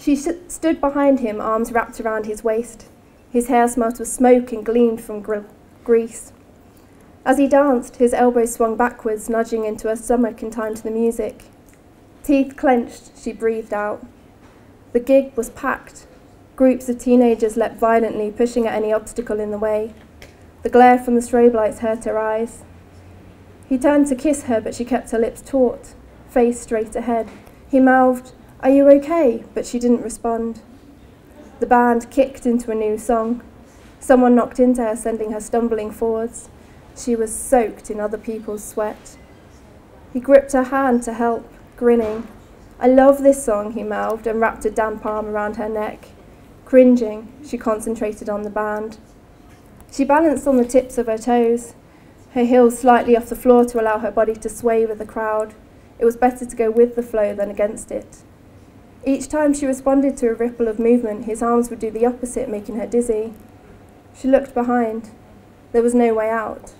She stood behind him, arms wrapped around his waist. His hair smelt of smoke and gleamed from grease. As he danced, his elbows swung backwards, nudging into her stomach in time to the music. Teeth clenched, she breathed out. The gig was packed. Groups of teenagers leapt violently, pushing at any obstacle in the way. The glare from the strobe lights hurt her eyes. He turned to kiss her, but she kept her lips taut, face straight ahead. He mouthed, "Are you okay?" but she didn't respond. The band kicked into a new song. Someone knocked into her, sending her stumbling forwards. She was soaked in other people's sweat. He gripped her hand to help, grinning. "I love this song," he mouthed, and wrapped a damp arm around her neck. Cringing, she concentrated on the band. She balanced on the tips of her toes, her heels slightly off the floor to allow her body to sway with the crowd. It was better to go with the flow than against it. Each time she responded to a ripple of movement, his arms would do the opposite, making her dizzy. She looked behind. There was no way out.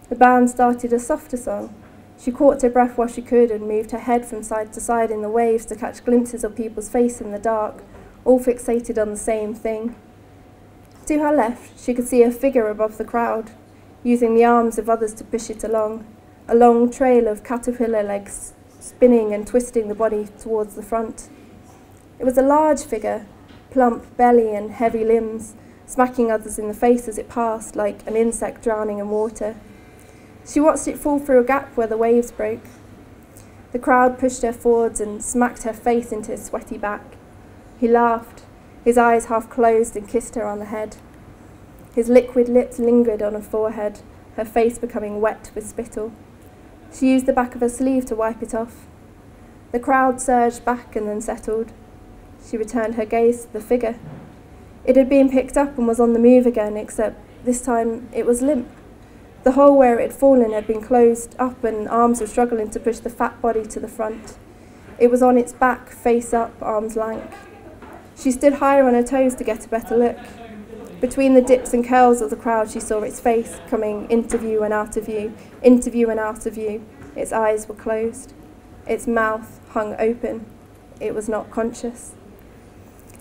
The band started a softer song. She caught her breath while she could and moved her head from side to side in the waves to catch glimpses of people's faces in the dark, all fixated on the same thing. To her left, she could see a figure above the crowd, using the arms of others to push it along, a long trail of caterpillar legs spinning and twisting the body towards the front. It was a large figure, plump belly and heavy limbs, smacking others in the face as it passed like an insect drowning in water. She watched it fall through a gap where the waves broke. The crowd pushed her forwards and smacked her face into his sweaty back. He laughed, his eyes half closed, and kissed her on the head. His liquid lips lingered on her forehead, her face becoming wet with spittle. She used the back of her sleeve to wipe it off. The crowd surged back and then settled. She returned her gaze to the figure. It had been picked up and was on the move again, except this time it was limp. The hole where it had fallen had been closed up and arms were struggling to push the fat body to the front. It was on its back, face up, arms lank. She stood higher on her toes to get a better look. Between the dips and curls of the crowd, she saw its face coming into view and out of view, into view and out of view. Its eyes were closed. Its mouth hung open. It was not conscious.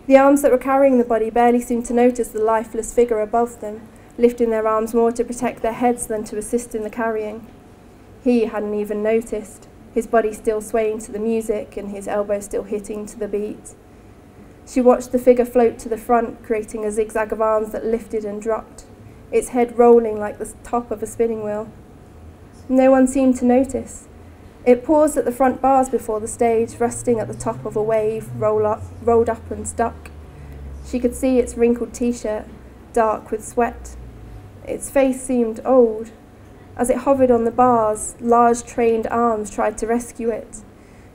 The arms that were carrying the body barely seemed to notice the lifeless figure above them, lifting their arms more to protect their heads than to assist in the carrying. He hadn't even noticed, his body still swaying to the music and his elbows still hitting to the beat. She watched the figure float to the front, creating a zigzag of arms that lifted and dropped, its head rolling like the top of a spinning wheel. No one seemed to notice. It paused at the front bars before the stage, resting at the top of a wave, rolled up and stuck. She could see its wrinkled t-shirt, dark with sweat. Its face seemed old. As it hovered on the bars, large trained arms tried to rescue it.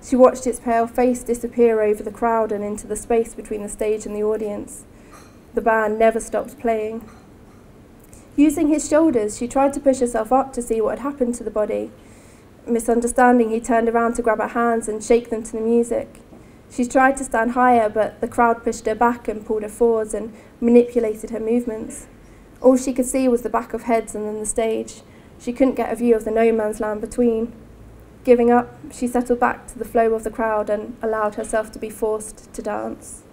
She watched its pale face disappear over the crowd and into the space between the stage and the audience. The band never stopped playing. Using his shoulders, she tried to push herself up to see what had happened to the body. Misunderstanding, he turned around to grab her hands and shake them to the music. She tried to stand higher, but the crowd pushed her back and pulled her forwards and manipulated her movements. All she could see was the back of heads and then the stage. She couldn't get a view of the no-man's land between. Giving up, she settled back to the flow of the crowd and allowed herself to be forced to dance.